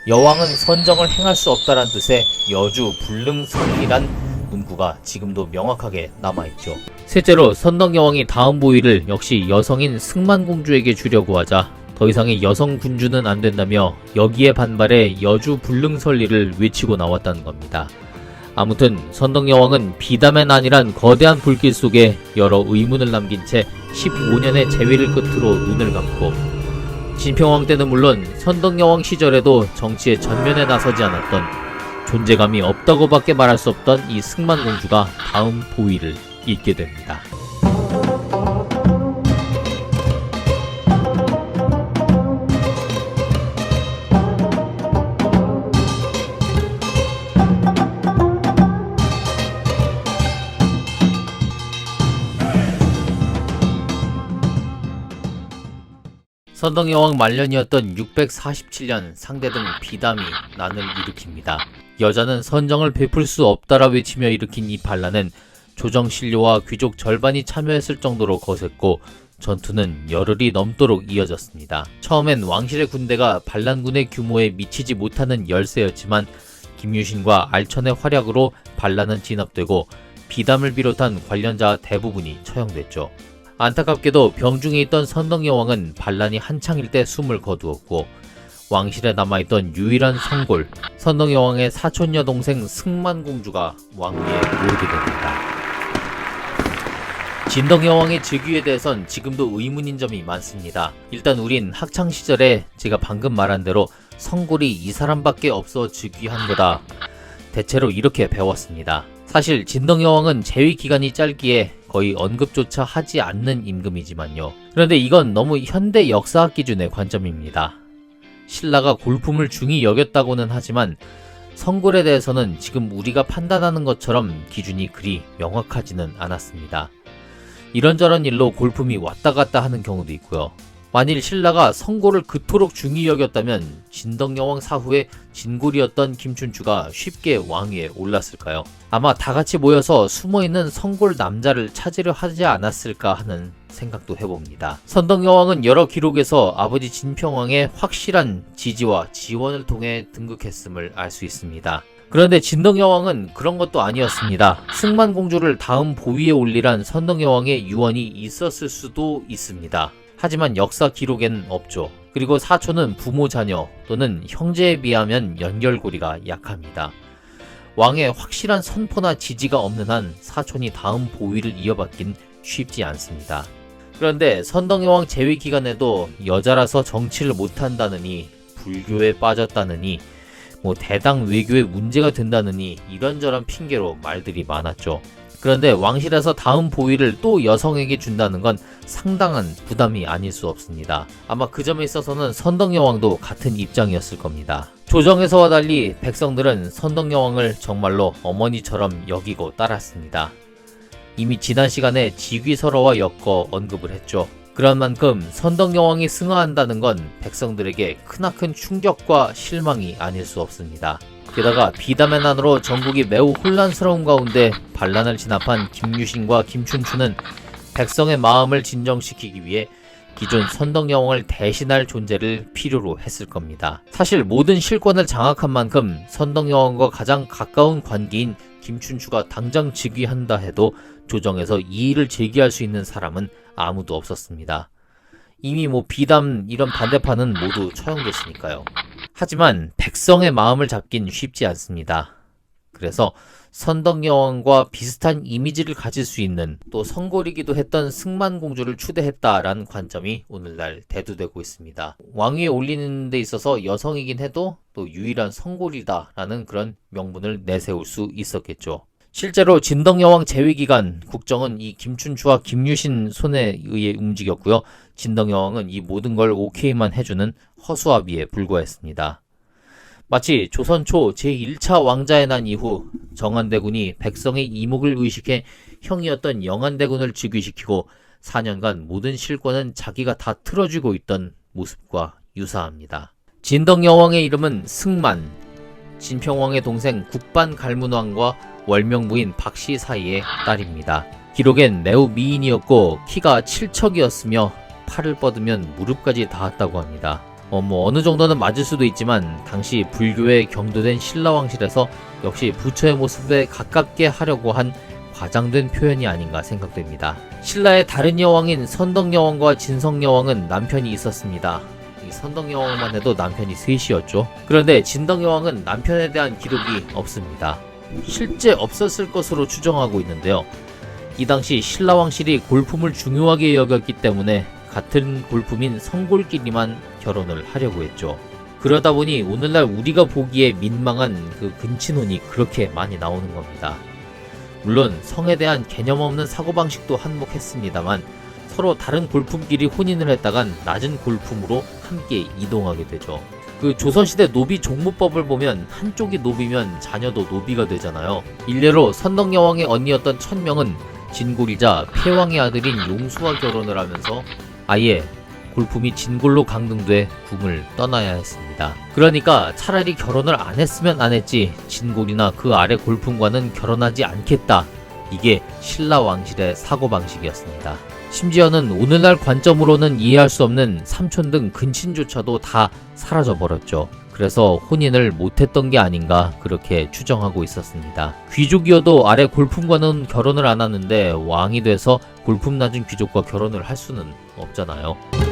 여왕은 선정을 행할 수 없다란 뜻의 여주 불능선이란 문구가 지금도 명확하게 남아있죠. 셋째로 선덕여왕이 다음 보위를 역시 여성인 승만공주에게 주려고 하자 더 이상의 여성 군주는 안 된다며 여기에 반발해 여주 불능설리를 외치고 나왔다는 겁니다. 아무튼 선덕여왕은 비담의 난이란 거대한 불길 속에 여러 의문을 남긴 채 15년의 재위를 끝으로 눈을 감고 진평왕 때는 물론 선덕여왕 시절에도 정치의 전면에 나서지 않았던 존재감이 없다고밖에 말할 수 없던 이 승만공주가 다음 보위를 잇게 됩니다. 선덕여왕 말년이었던 647년 상대등 비담이 난을 일으킵니다. 여자는 선정을 베풀 수 없다라 외치며 일으킨 이 반란은 조정신료와 귀족 절반이 참여했을 정도로 거셌고 전투는 열흘이 넘도록 이어졌습니다. 처음엔 왕실의 군대가 반란군의 규모에 미치지 못하는 열세였지만 김유신과 알천의 활약으로 반란은 진압되고 비담을 비롯한 관련자 대부분이 처형됐죠. 안타깝게도 병중에 있던 선덕여왕은 반란이 한창일 때 숨을 거두었고 왕실에 남아있던 유일한 성골 선덕여왕의 사촌 여동생 승만공주가 왕위에 오르게 됩니다. 진덕여왕의 즉위에 대해선 지금도 의문인 점이 많습니다. 일단 우린 학창시절에 제가 방금 말한 대로 성골이 이 사람밖에 없어 즉위한 거다. 대체로 이렇게 배웠습니다. 사실 진덕여왕은 재위 기간이 짧기에 거의 언급조차 하지 않는 임금이지만요. 그런데 이건 너무 현대 역사학 기준의 관점입니다. 신라가 골품을 중히 여겼다고는 하지만 성골에 대해서는 지금 우리가 판단하는 것처럼 기준이 그리 명확하지는 않았습니다. 이런저런 일로 골품이 왔다 갔다 하는 경우도 있고요. 만일 신라가 성골을 그토록 중히 여겼다면 진덕여왕 사후에 진골이었던 김춘추가 쉽게 왕위에 올랐을까요? 아마 다같이 모여서 숨어있는 성골 남자를 찾으려 하지 않았을까 하는 생각도 해봅니다. 선덕여왕은 여러 기록에서 아버지 진평왕의 확실한 지지와 지원을 통해 등극했음을 알 수 있습니다. 그런데 진덕여왕은 그런 것도 아니었습니다. 승만공주를 다음 보위에 올리란 선덕여왕의 유언이 있었을 수도 있습니다. 하지만 역사 기록엔 없죠. 그리고 사촌은 부모 자녀 또는 형제에 비하면 연결고리가 약합니다. 왕의 확실한 선포나 지지가 없는 한 사촌이 다음 보위를 이어받긴 쉽지 않습니다. 그런데 선덕여왕 재위 기간에도 여자라서 정치를 못한다느니 불교에 빠졌다느니 대당 외교에 문제가 된다느니 이런저런 핑계로 말들이 많았죠. 그런데 왕실에서 다음 보위를 또 여성에게 준다는 건 상당한 부담이 아닐 수 없습니다. 아마 그 점에 있어서는 선덕여왕도 같은 입장이었을 겁니다. 조정에서와 달리 백성들은 선덕여왕을 정말로 어머니처럼 여기고 따랐습니다. 이미 지난 시간에 직위설화와 엮어 언급을 했죠. 그런 만큼 선덕여왕이 승하한다는 건 백성들에게 크나큰 충격과 실망이 아닐 수 없습니다. 게다가 비담의 난으로 전국이 매우 혼란스러운 가운데 반란을 진압한 김유신과 김춘추는 백성의 마음을 진정시키기 위해 기존 선덕여왕을 대신할 존재를 필요로 했을 겁니다. 사실 모든 실권을 장악한 만큼 선덕여왕과 가장 가까운 관계인 김춘추가 당장 즉위한다 해도 조정에서 이의를 제기할 수 있는 사람은 아무도 없었습니다. 이미 비담 이런 반대파는 모두 처형됐으니까요. 하지만 백성의 마음을 잡긴 쉽지 않습니다. 그래서 선덕여왕과 비슷한 이미지를 가질 수 있는 또 성골이기도 했던 승만공주를 추대했다라는 관점이 오늘날 대두되고 있습니다. 왕위에 올리는 데 있어서 여성이긴 해도 또 유일한 성골이다라는 그런 명분을 내세울 수 있었겠죠. 실제로 진덕여왕 재위기간 국정은 이 김춘추와 김유신 손에 의해 움직였고요. 진덕여왕은 이 모든 걸 오케이만 해주는 허수아비에 불과했습니다. 마치 조선 초 제1차 왕자의 난 이후 정안대군이 백성의 이목을 의식해 형이었던 영안대군을 즉위시키고 4년간 모든 실권은 자기가 다 틀어쥐고 있던 모습과 유사합니다. 진덕여왕의 이름은 승만, 진평왕의 동생 국반갈문왕과 월명부인 박씨 사이의 딸입니다. 기록엔 매우 미인이었고 키가 7척이었으며 팔을 뻗으면 무릎까지 닿았다고 합니다. 어느 정도는 맞을 수도 있지만 당시 불교에 경도된 신라 왕실에서 역시 부처의 모습에 가깝게 하려고 한 과장된 표현이 아닌가 생각됩니다. 신라의 다른 여왕인 선덕여왕과 진성여왕은 남편이 있었습니다. 이 선덕여왕만 해도 남편이 셋이었죠. 그런데 진덕여왕은 남편에 대한 기록이 없습니다. 실제 없었을 것으로 추정하고 있는데요. 이 당시 신라 왕실이 골품을 중요하게 여겼기 때문에 같은 골품인 성골끼리만 결혼을 하려고 했죠. 그러다 보니 오늘날 우리가 보기에 민망한 그 근친혼이 그렇게 많이 나오는 겁니다. 물론 성에 대한 개념 없는 사고방식도 한몫했습니다만 서로 다른 골품끼리 혼인을 했다간 낮은 골품으로 함께 이동하게 되죠. 그 조선시대 노비 종무법을 보면 한쪽이 노비면 자녀도 노비가 되잖아요. 일례로 선덕여왕의 언니였던 천명은 진골이자 폐왕의 아들인 용수와 결혼을 하면서 아예 골품이 진골로 강등돼 궁을 떠나야 했습니다. 그러니까 차라리 결혼을 안 했으면 안 했지 진골이나 그 아래 골품과는 결혼하지 않겠다. 이게 신라 왕실의 사고방식이었습니다. 심지어는 오늘날 관점으로는 이해할 수 없는 삼촌 등 근친조차도 다 사라져버렸죠. 그래서 혼인을 못했던 게 아닌가 그렇게 추정하고 있었습니다. 귀족이어도 아래 골품과는 결혼을 안 하는데 왕이 돼서 골품 낮은 귀족과 결혼을 할 수는 없잖아요.